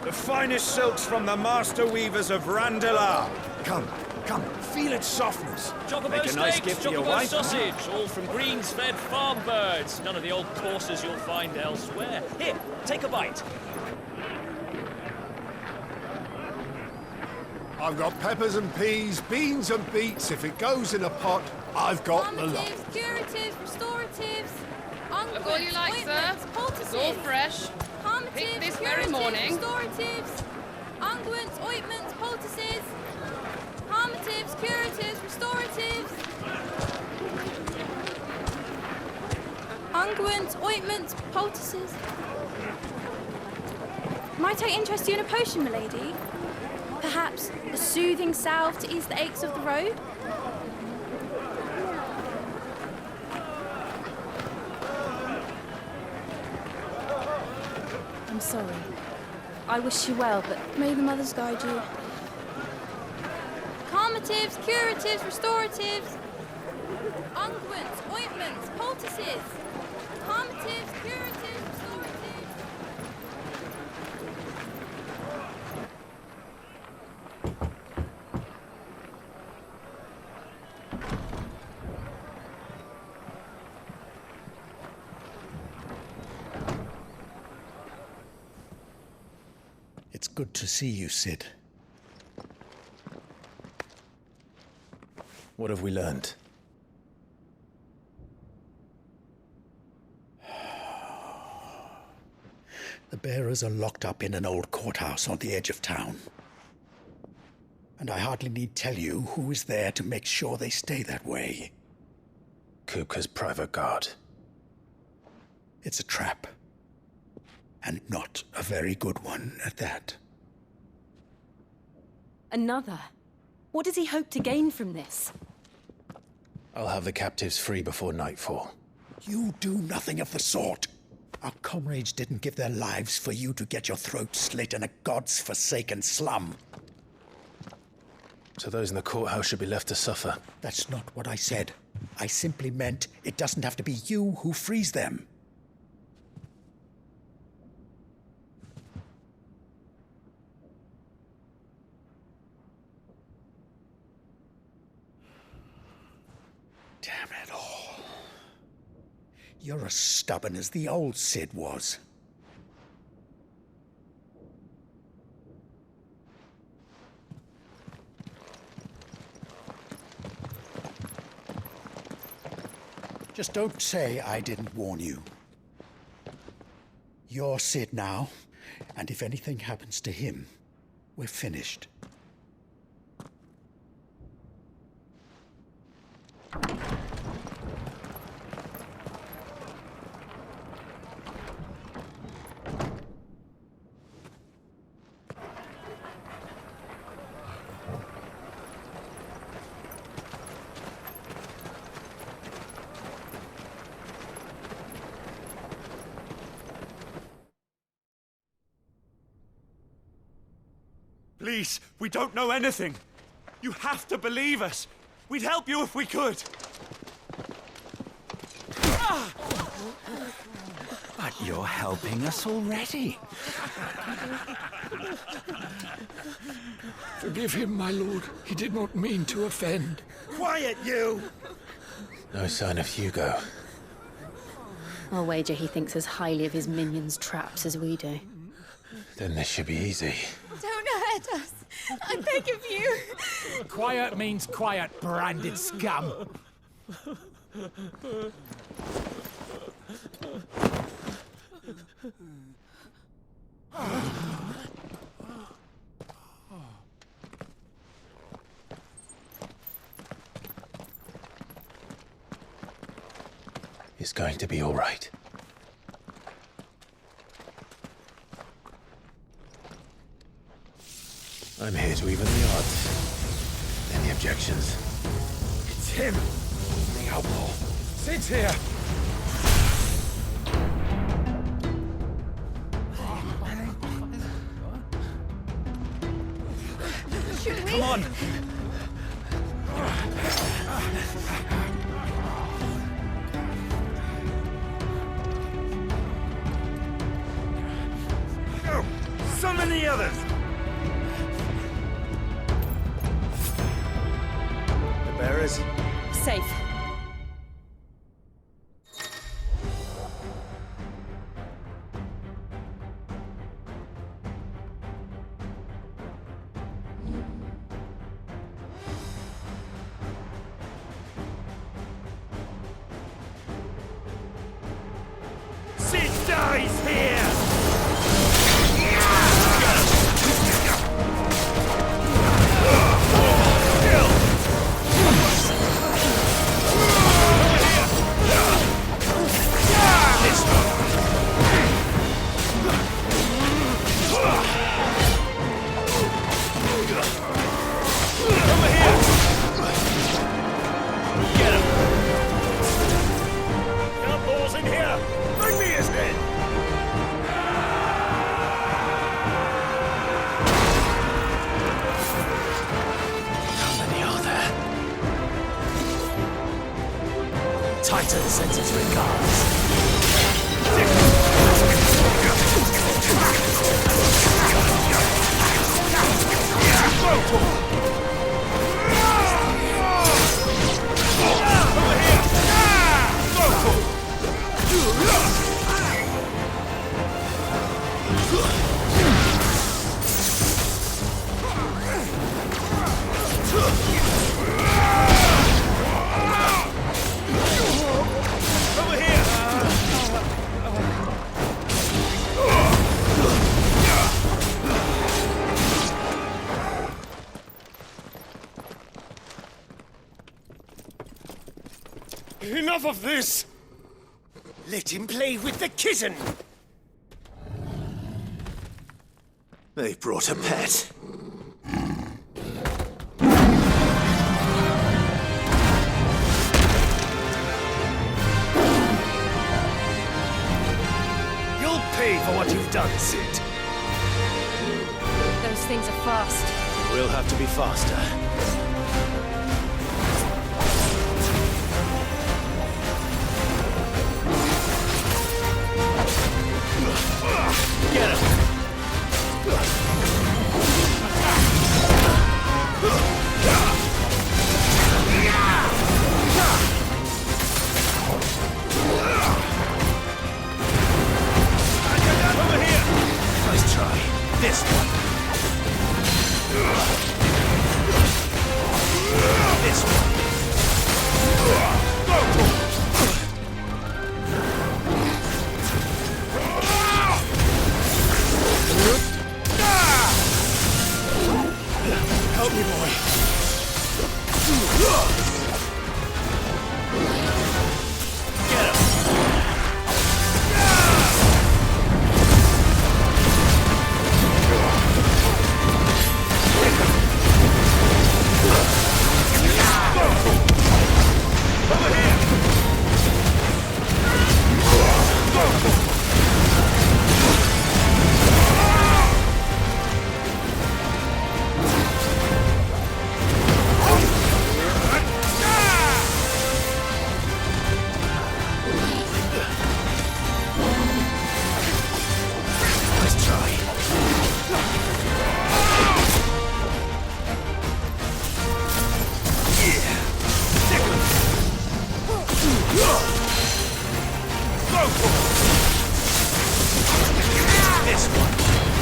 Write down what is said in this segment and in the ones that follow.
The finest silks from the master weavers of Randalar. Come, feel its softness. Chocobo Make a nice steaks, gift for your chocobo wife. sausage, all from greens-fed farm birds. None of the old courses you'll find elsewhere. Here, take a bite. I've got peppers and peas, beans and beets. If it goes in a pot, I've got the lot. Calmatives, curatives, restoratives, unguents, all you like, sir. ointments, poultices. It's all fresh. Calmatives, Picked this very curatives, morning. restoratives, unguents, ointments, poultices. Calmatives, curatives, restoratives. Unguents, ointments, poultices. Might I interest you in a potion, milady? Perhaps a soothing salve to ease the aches of the road? I'm sorry. I wish you well, but may the mothers guide you. Calmatives, curatives, restoratives. Unguents, ointments, poultices. Calmatives, curatives, restoratives. It's good to see you, Sid. What have we learned? The bearers are locked up in an old courthouse on the edge of town. And I hardly need tell you who is there to make sure they stay that way. Kupka's private guard. It's a trap. And not a very good one at that. Another? What does he hope to gain from this? I'll have the captives free before nightfall. You do nothing of the sort. Our comrades didn't give their lives for you to get your throat slit in a god's forsaken slum. So those in the courthouse should be left to suffer. That's not what I said. I simply meant it doesn't have to be you who frees them. Damn it all. You're as stubborn as the old Sid was. Just don't say I didn't warn you. You're Sid now, and if anything happens to him, we're finished. Please, we don't know anything. You have to believe us. We'd help you if we could. But you're helping us already. Forgive him, my lord. He did not mean to offend. Quiet, you! No sign of Hugo. I'll wager he thinks as highly of his minions' traps as we do. Then this should be easy. Don't hurt us. I beg of you. Quiet means quiet, branded scum. It's going to be all right. I'm here to even the odds. Any objections? It's him! The outlaw. Sid's here! Should we? Come on! Summon the others! The bearers? Safe. Sid dies here! Titan sends his regards. Enough of this! Let him play with the kitten! They brought a pet. You'll pay for what you've done, Sid. Those things are fast. We'll have to be faster. Get him! Over here! Nice try. This one. This one. Help me, boy. Get him. Over here. Nice try. This one. Get him.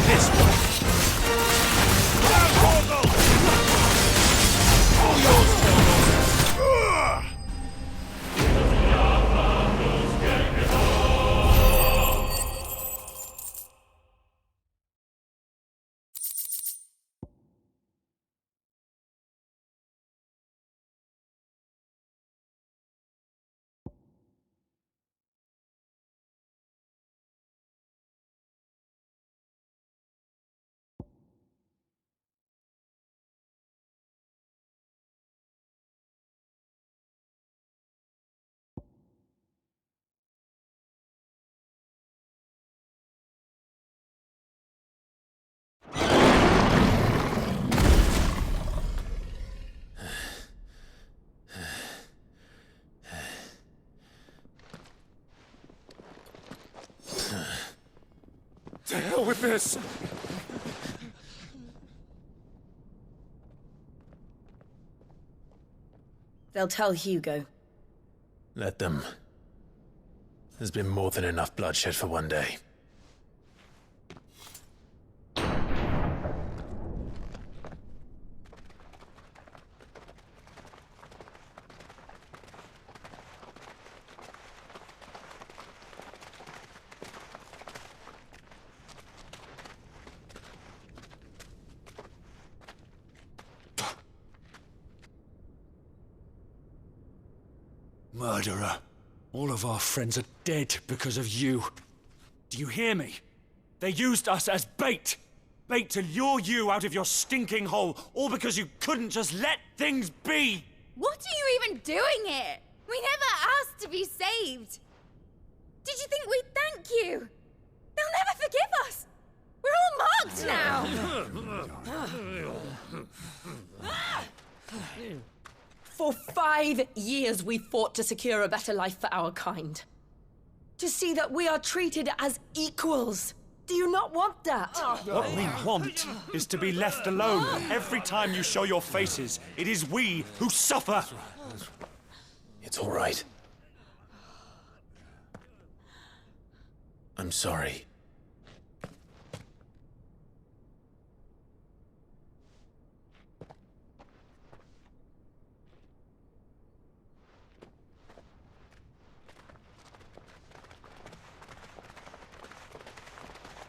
This one. All yours, with this. They'll tell Hugo. Let them. There's been more than enough bloodshed for one day. Murderer. All of our friends are dead because of you. Do you hear me? They used us as bait. Bait to lure you out of your stinking hole, all because you couldn't just let things be. What are you even doing here? We never asked to be saved. Did you think we'd thank you? They'll never forgive us. We're all marked now. For 5 years we fought to secure a better life for our kind. To see that we are treated as equals. Do you not want that? What we want is to be left alone. Every time you show your faces, it is we who suffer. It's all right. I'm sorry.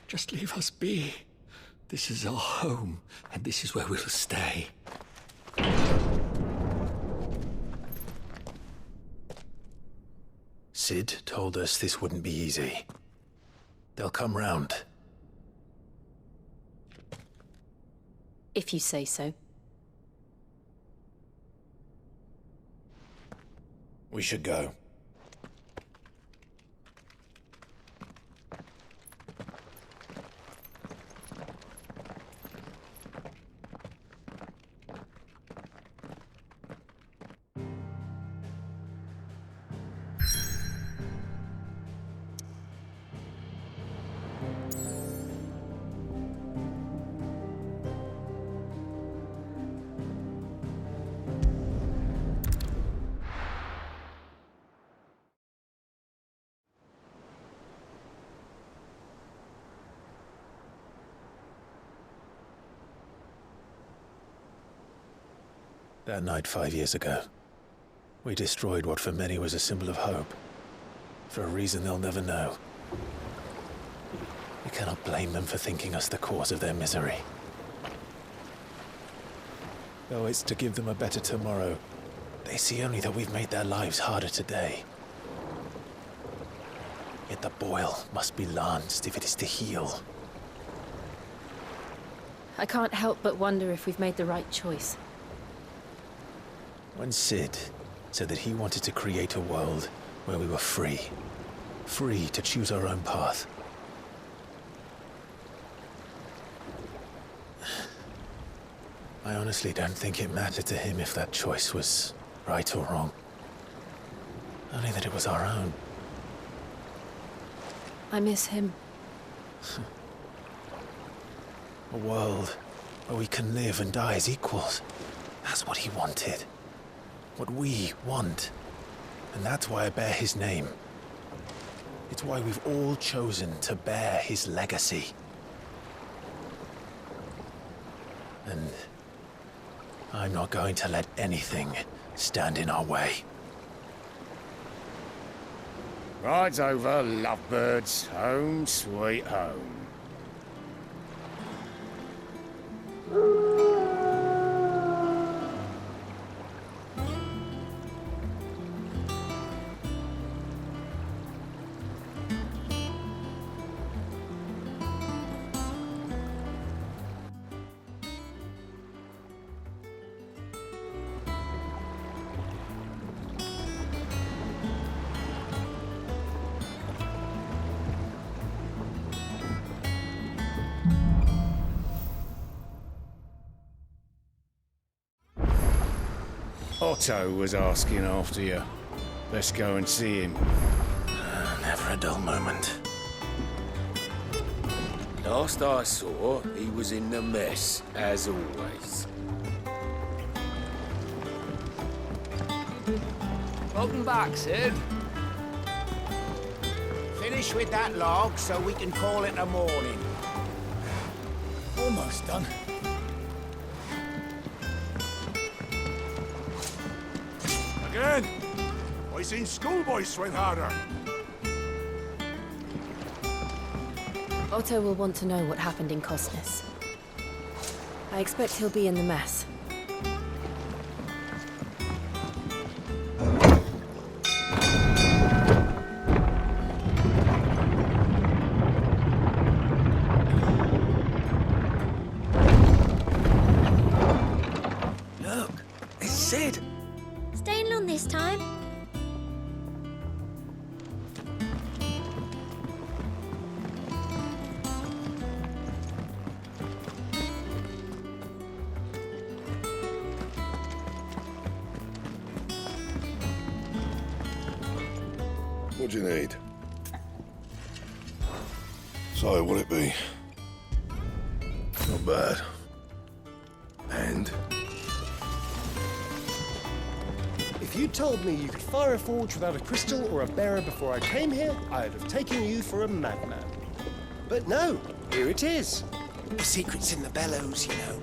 Just leave us be. This is our home, and this is where we'll stay. Sid told us this wouldn't be easy. They'll come round. If you say so. We should go. That night 5 years ago, we destroyed what for many was a symbol of hope. For a reason they'll never know. We cannot blame them for thinking us the cause of their misery. Though it's to give them a better tomorrow, they see only that we've made their lives harder today. Yet the boil must be lanced if it is to heal. I can't help but wonder if we've made the right choice. When Sid said that he wanted to create a world where we were free. Free to choose our own path. I honestly don't think it mattered to him if that choice was right or wrong. Only that it was our own. I miss him. A world where we can live and die as equals. That's what he wanted. What we want. And that's why I bear his name. It's why we've all chosen to bear his legacy. And I'm not going to let anything stand in our way. Ride's over, lovebirds. Home sweet home. Otto was asking after you. Let's go and see him. Never a dull moment. Last I saw, he was in the mess, as always. Welcome back, Sid. Finish with that log so we can call it a morning. Almost done. Again! I seen schoolboys swing harder. Otto will want to know what happened in Kostnice. I expect he'll be in the mess. Look, it's Sid. Staying long this time? What do you need? So, what'll it be? Not bad. And? If you told me you could fire a forge without a crystal or a bearer before I came here, I'd have taken you for a madman. But no, here it is. The secret's in the bellows, you know.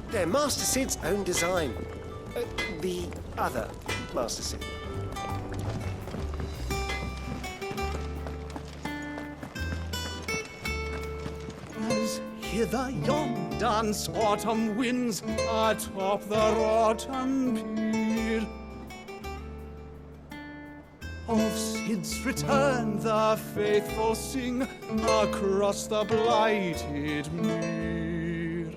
They're Master Sid's own design. The other Master Sid. As hither yon dance autumn winds atop the rotten pier. Of Sid's return the faithful sing across the blighted mere.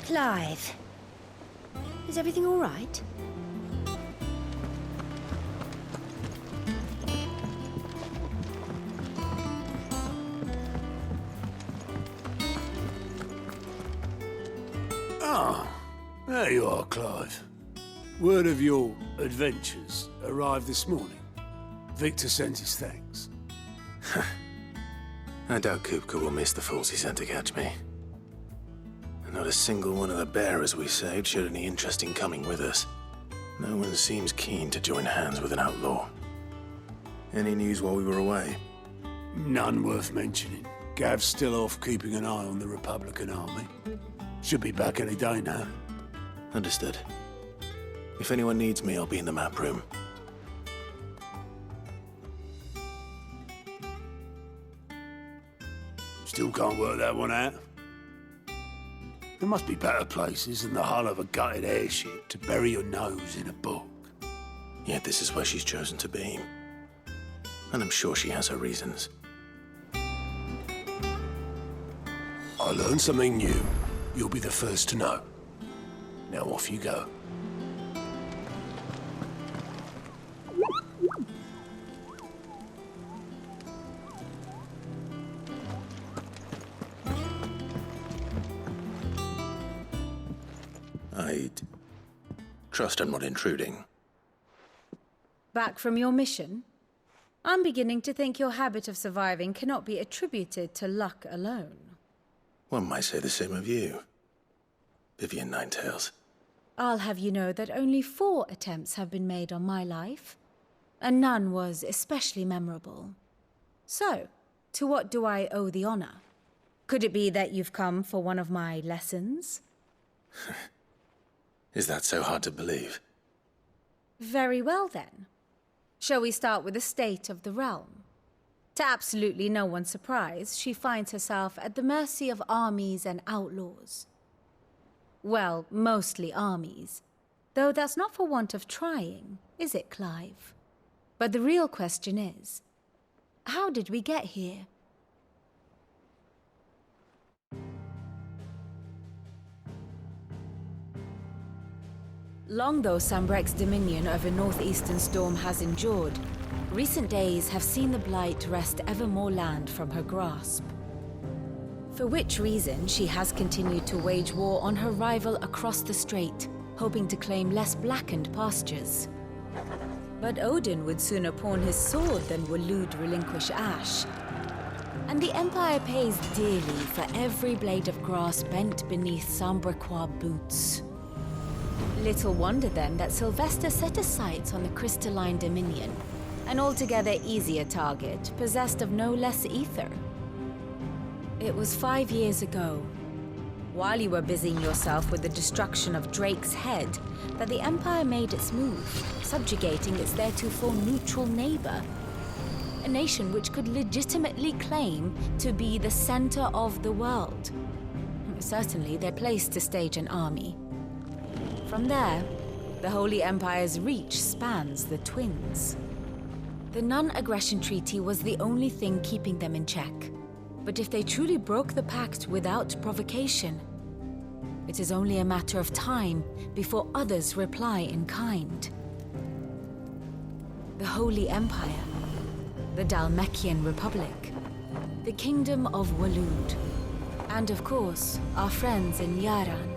Clive, is everything all right? Ah, there you are, Clive. Word of your adventures arrived this morning. Victor sends his thanks. I doubt Kupka will miss the fools he sent to catch me. And not a single one of the bearers we saved showed any interest in coming with us. No one seems keen to join hands with an outlaw. Any news while we were away? None worth mentioning. Gav's still off keeping an eye on the Republican army. Should be back any day now. Understood. If anyone needs me, I'll be in the map room. Still can't work that one out. There must be better places than the hull of a gutted airship to bury your nose in a book. Yet this is where she's chosen to be. And I'm sure she has her reasons. I learned something new. You'll be the first to know. Now off you go. I'd trust I'm not intruding. Back from your mission? I'm beginning to think your habit of surviving cannot be attributed to luck alone. One might say the same of you, Vivian Ninetails. I'll have you know that only 4 attempts have been made on my life, and none was especially memorable. So, to what do I owe the honor? Could it be that you've come for one of my lessons? Is that so hard to believe? Very well then. Shall we start with the state of the realm? To absolutely no one's surprise, she finds herself at the mercy of armies and outlaws. Well, mostly armies. Though that's not for want of trying, is it, Clive? But the real question is, how did we get here? Long though Sambrek's dominion over northeastern Storm has endured, recent days have seen the Blight wrest ever more land from her grasp. For which reason she has continued to wage war on her rival across the strait, hoping to claim less blackened pastures. But Odin would sooner pawn his sword than Waloed relinquish Ash. And the Empire pays dearly for every blade of grass bent beneath Sambraquois boots. Little wonder then that Sylvester set his sights on the crystalline Dominion, an altogether easier target, possessed of no less ether. It was 5 years ago, while you were busying yourself with the destruction of Drake's head, that the Empire made its move, subjugating its theretofore neutral neighbor. A nation which could legitimately claim to be the center of the world. Certainly, their place to stage an army. From there, the Holy Empire's reach spans the Twins. The non-aggression treaty was the only thing keeping them in check. But if they truly broke the pact without provocation, it is only a matter of time before others reply in kind. The Holy Empire, the Dhalmekian Republic, the Kingdom of Waloed, and of course, our friends in Yaran.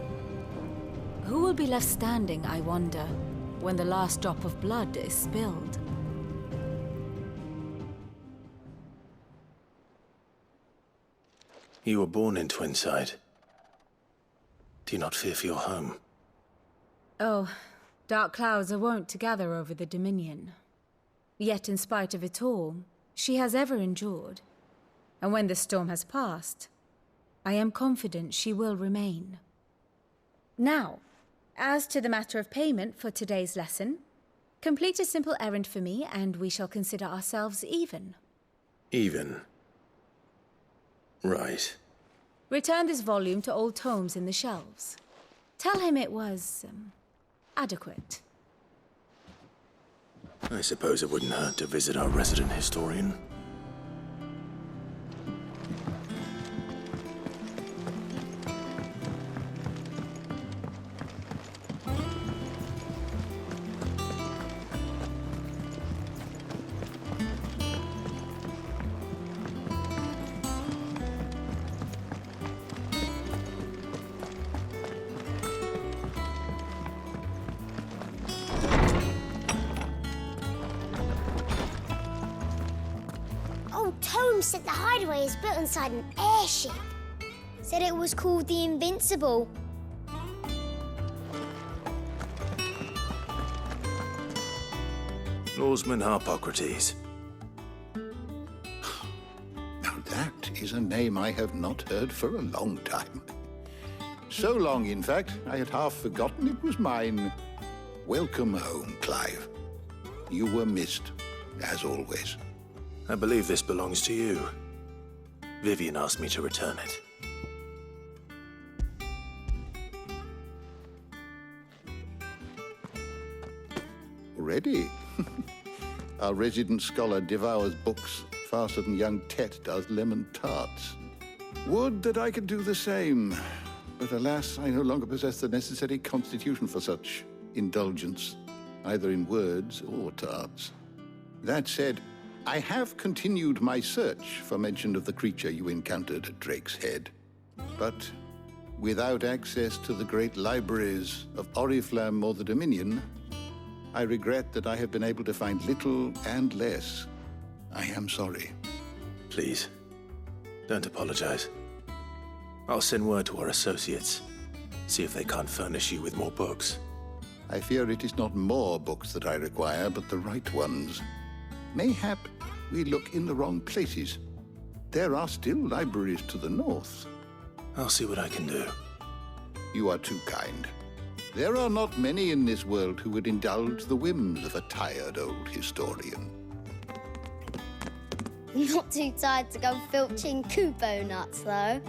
Who will be left standing, I wonder, when the last drop of blood is spilled? You were born in Twinside. Do you not fear for your home? Oh, dark clouds are wont to gather over the Dominion. Yet in spite of it all, she has ever endured. And when the storm has passed, I am confident she will remain. Now, as to the matter of payment for today's lesson, complete a simple errand for me and we shall consider ourselves even. Even? Right. Return this volume to old tomes in the shelves. Tell him it was, adequate. I suppose it wouldn't hurt to visit our resident historian. Tome said the Hideaway is built inside an airship. Said it was called the Invincible. Norseman Harpocrates. Now that is a name I have not heard for a long time. So long, in fact, I had half forgotten it was mine. Welcome home, Clive. You were missed, as always. I believe this belongs to you. Vivian asked me to return it. Already? Our resident scholar devours books faster than young Tet does lemon tarts. Would that I could do the same. But alas, I no longer possess the necessary constitution for such indulgence, either in words or tarts. That said, I have continued my search for mention of the creature you encountered at Drake's Head. But without access to the great libraries of Oriflamme or the Dominion, I regret that I have been able to find little and less. I am sorry. Please, don't apologize. I'll send word to our associates, see if they can't furnish you with more books. I fear it is not more books that I require, but the right ones. Mayhap we look in the wrong places. There are still libraries to the north. I'll see what I can do. You are too kind. There are not many in this world who would indulge the whims of a tired old historian. Not too tired to go filching Kupo nuts, though.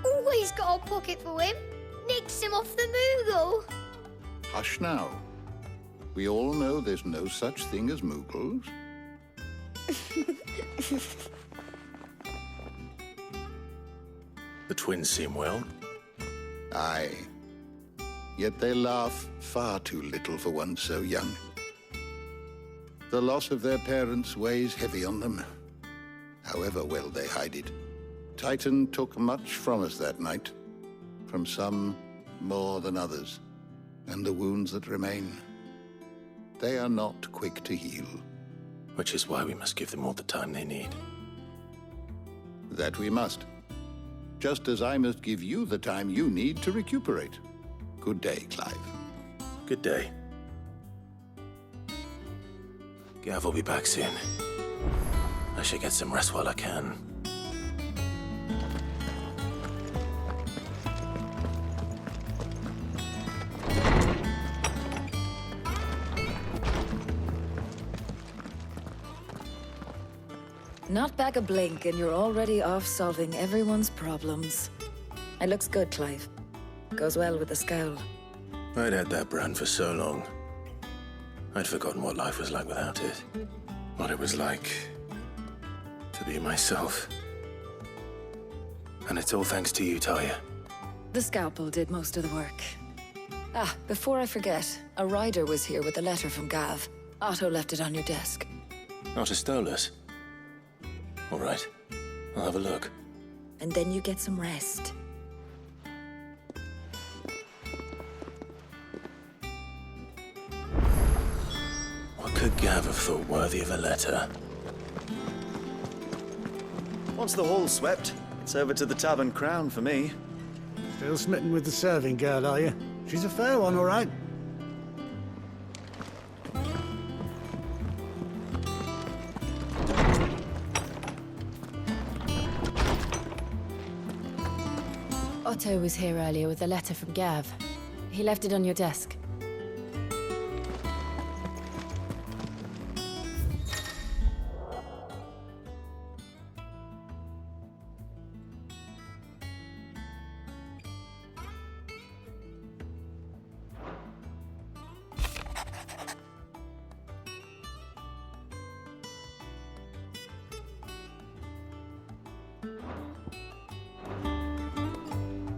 Always got a pocket for him. Nicks him off the Moogle. Hush now. We all know there's no such thing as Moogles. The twins seem well. Aye. Yet they laugh far too little for one so young. The loss of their parents weighs heavy on them, however well they hide it. Titan took much from us that night, from some more than others. And the wounds that remain, they are not quick to heal. Which is why we must give them all the time they need. That we must. Just as I must give you the time you need to recuperate. Good day, Clive. Good day. Gav will be back soon. I should get some rest while I can. Not back a blink and you're already off solving everyone's problems. It looks good, Clive. Goes well with the scowl. I'd had that brand for so long. I'd forgotten what life was like without it. What it was like to be myself. And it's all thanks to you, Talia. The scalpel did most of the work. Ah, before I forget, a rider was here with a letter from Gav. Otto left it on your desk. Otto stole us. All right, I'll have a look. And then you get some rest. What could Gav have thought worthy of a letter? Once the hall's swept, it's over to the Tavern Crown for me. Still smitten with the serving girl, are you? She's a fair one, all right. Otto was here earlier with a letter from Gav. He left it on your desk.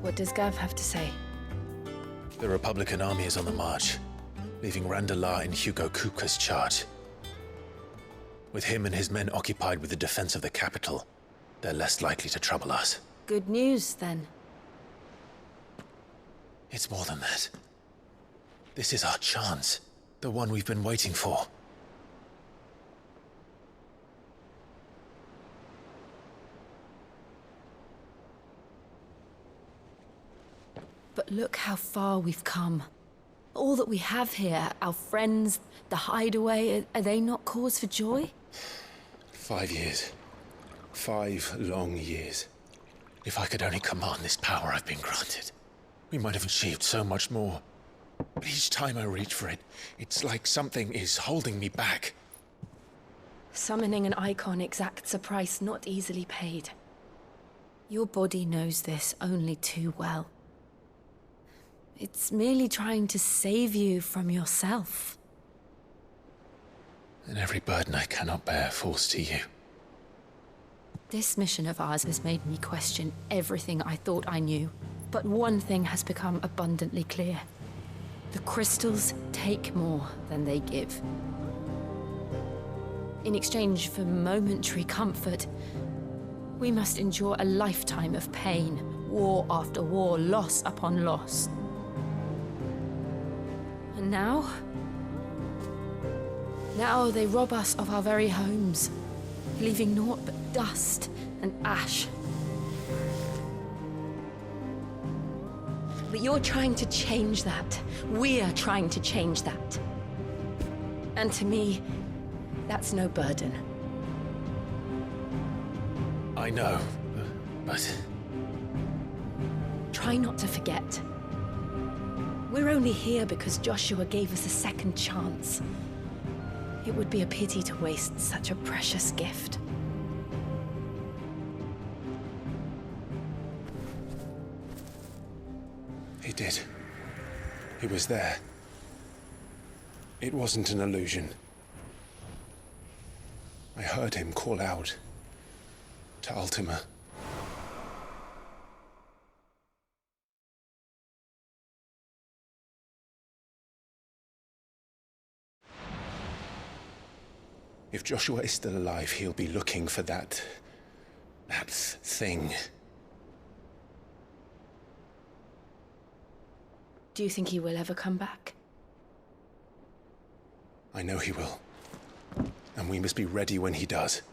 What does Gav have to say? The Republican army is on the march, leaving Randalar in Hugo Kupka's charge. With him and his men occupied with the defense of the capital, they're less likely to trouble us. Good news, then. It's more than that. This is our chance. The one we've been waiting for. But look how far we've come. All that we have here, our friends, the Hideaway, are they not cause for joy? 5 years. 5 long years. If I could only command this power I've been granted, we might have achieved so much more. But each time I reach for it, it's like something is holding me back. Summoning an icon exacts a price not easily paid. Your body knows this only too well. It's merely trying to save you from yourself. And every burden I cannot bear falls to you. This mission of ours has made me question everything I thought I knew. But one thing has become abundantly clear. The crystals take more than they give. In exchange for momentary comfort, we must endure a lifetime of pain, war after war, loss upon loss. And now they rob us of our very homes, leaving naught but dust and ash. But you're trying to change that. We're trying to change that. And to me, that's no burden. I know, but... Try not to forget. We're only here because Joshua gave us a second chance. It would be a pity to waste such a precious gift. He did. He was there. It wasn't an illusion. I heard him call out to Ultima. If Joshua is still alive, he'll be looking for that thing. Do you think he will ever come back? I know he will. And we must be ready when he does.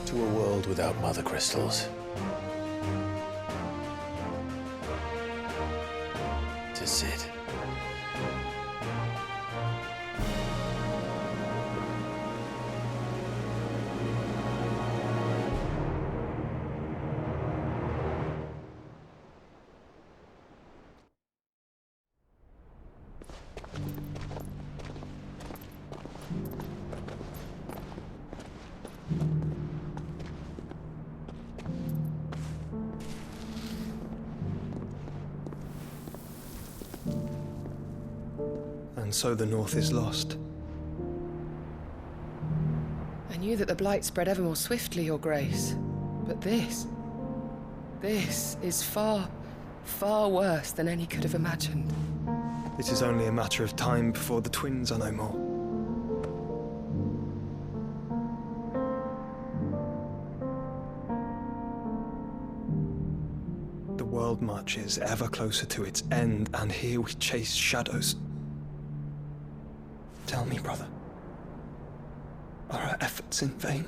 To a world without mother crystals. To Sid. And so the North is lost. I knew that the blight spread ever more swiftly, Your Grace. But this is far, far worse than any could have imagined. It is only a matter of time before the twins are no more. The world marches ever closer to its end, and here we chase shadows. Tell me, brother, are our efforts in vain?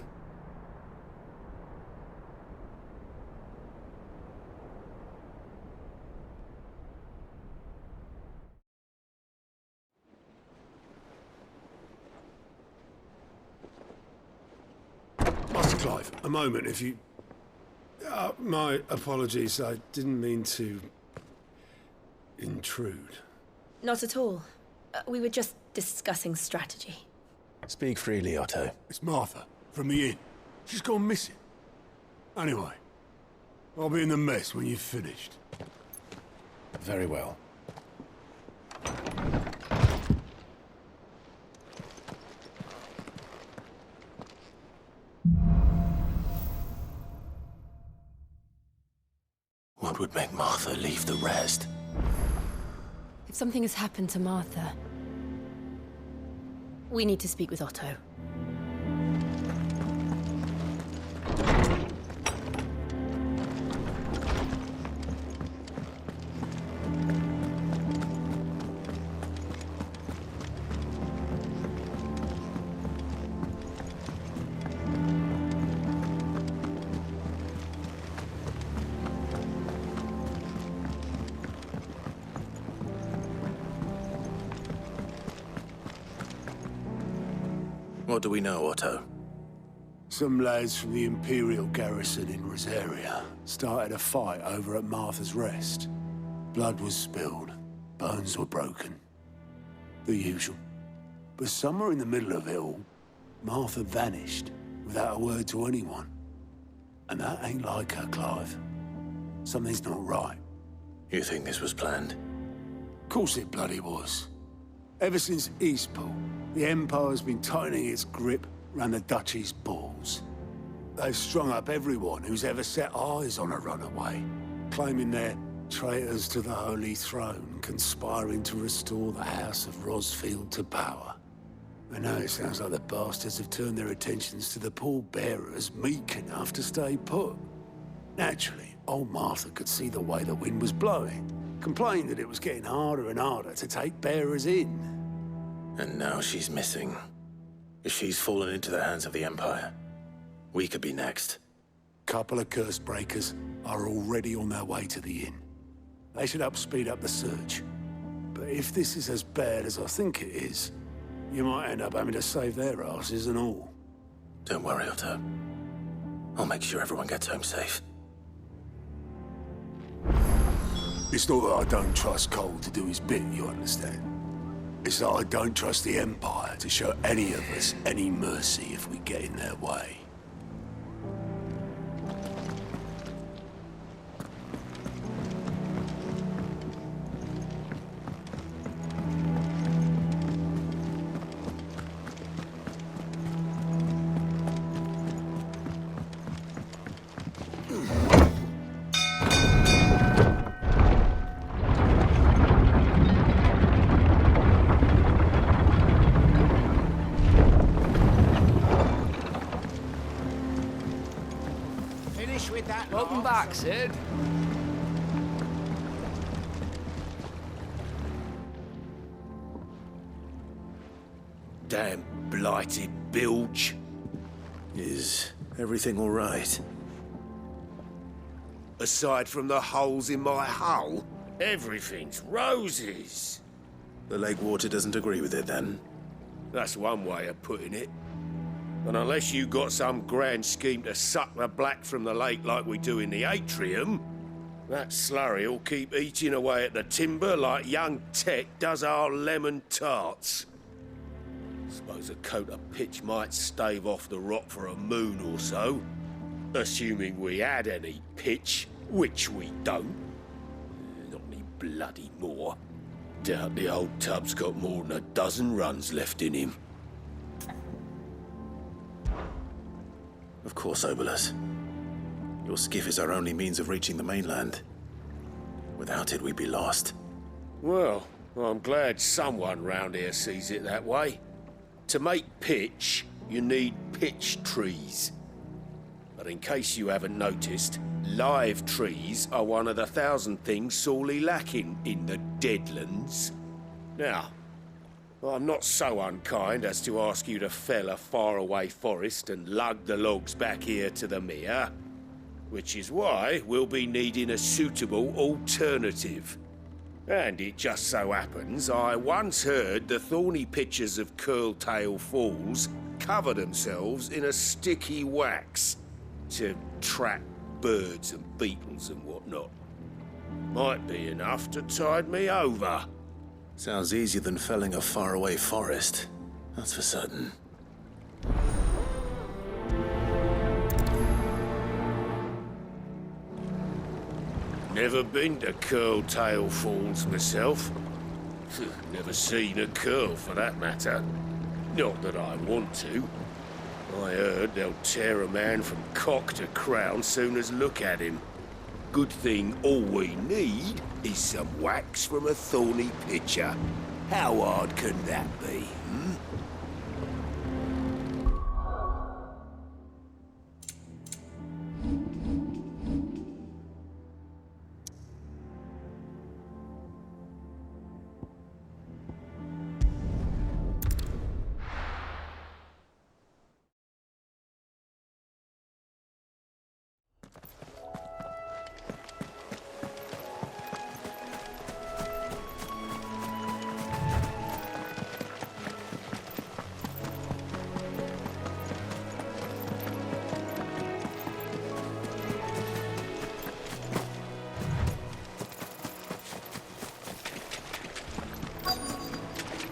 Master Clive, a moment, if you... my apologies, I didn't mean to... intrude. Not at all. We were just discussing strategy. Speak freely, Otto. It's Martha, from the inn. She's gone missing. Anyway, I'll be in the mess when you've finished. Very well. What would make Martha leave the rest? If something has happened to Martha, we need to speak with Otto. What do we know, Otto? Some lads from the Imperial garrison in Rosaria started a fight over at Martha's Rest. Blood was spilled, bones were broken. The usual. But somewhere in the middle of it all, Martha vanished without a word to anyone. And that ain't like her, Clive. Something's not right. You think this was planned? Of course it bloody was. Ever since Eastpool, the Empire's been tightening its grip around the Duchy's balls. They've strung up everyone who's ever set eyes on a runaway, claiming they're traitors to the Holy Throne, conspiring to restore the House of Rosfield to power. And now it sounds like the bastards have turned their attentions to the pallbearers meek enough to stay put. Naturally, old Martha could see the way the wind was blowing, complained that it was getting harder and harder to take bearers in. And now she's missing. If she's fallen into the hands of the Empire, we could be next. Couple of curse breakers are already on their way to the inn. They should help speed up the search. But if this is as bad as I think it is, you might end up having to save their asses and all. Don't worry, Otto. I'll make sure everyone gets home safe. It's not that I don't trust Cole to do his bit, you understand? It's that I don't trust the Empire to show any of us any mercy if we get in their way. back, Sid. Damn blighted bilge. Is everything all right? Aside from the holes in my hull, everything's roses. The lake water doesn't agree with it, then? That's one way of putting it. And unless you got some grand scheme to suck the black from the lake like we do in the atrium, that slurry will keep eating away at the timber like young Tet does our lemon tarts. Suppose a coat of pitch might stave off the rot for a moon or so. Assuming we had any pitch, which we don't. Not any bloody more. Doubt the old tub's got more than a dozen runs left in him. Of course, Obolus. Your skiff is our only means of reaching the mainland. Without it, we'd be lost. Well, I'm glad someone round here sees it that way. To make pitch, you need pitch trees. But in case you haven't noticed, live trees are one of the 1,000 things sorely lacking in the Deadlands. Now, I'm not so unkind as to ask you to fell a faraway forest and lug the logs back here to the mere, which is why we'll be needing a suitable alternative. And it just so happens I once heard the thorny pitchers of Curltail Falls cover themselves in a sticky wax to trap birds and beetles and whatnot. Might be enough to tide me over. Sounds easier than felling a faraway forest. That's for certain. Never been to Curltail Falls myself. Never seen a curl, for that matter. Not that I want to. I heard they'll tear a man from cock to crown soon as look at him. Good thing all we need is some wax from a thorny pitcher. How hard can that be, hmm?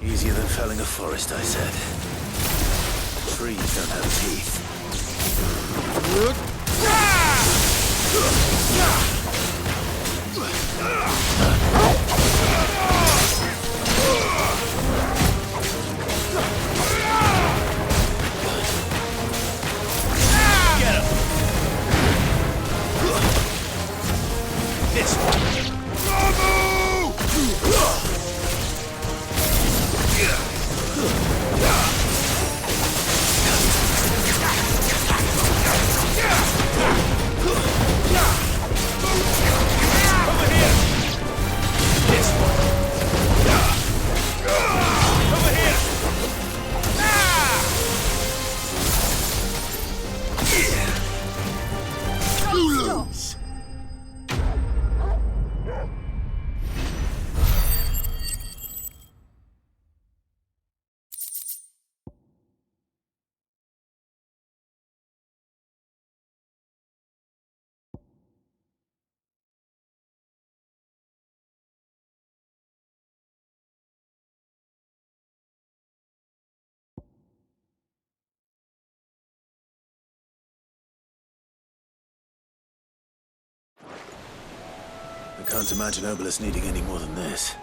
Easier than felling a forest, I said. Trees don't have teeth. Get him! This one! I can't imagine Obolus needing any more than this.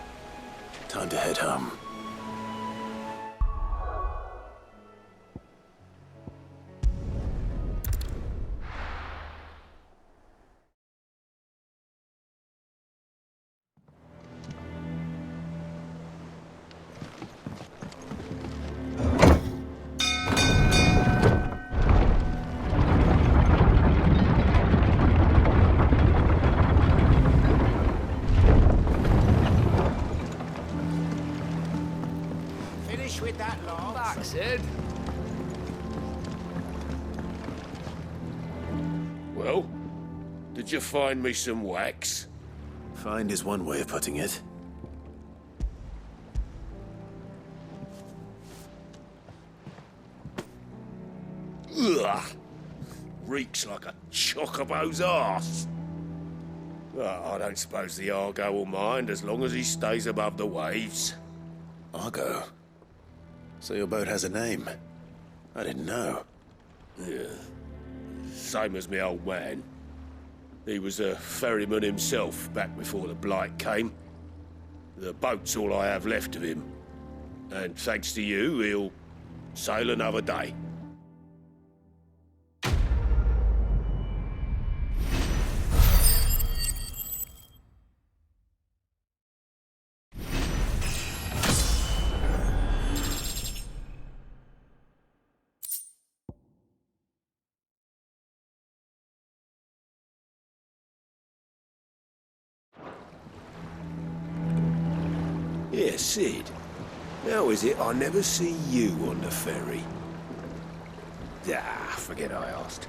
Time to head home. finish with that, Log? Back, Sid. Well, did you find me some wax? Find is one way of putting it. Ugh! Reeks like a chocobo's arse. I don't suppose the Argo will mind as long as he stays above the waves. Argo? So your boat has a name? I didn't know. Yeah. Same as me old man. He was a ferryman himself back before the Blight came. The boat's all I have left of him. And thanks to you, he'll sail another day. Yeah, Sid. How is it I never see you on the ferry? Ah, forget I asked.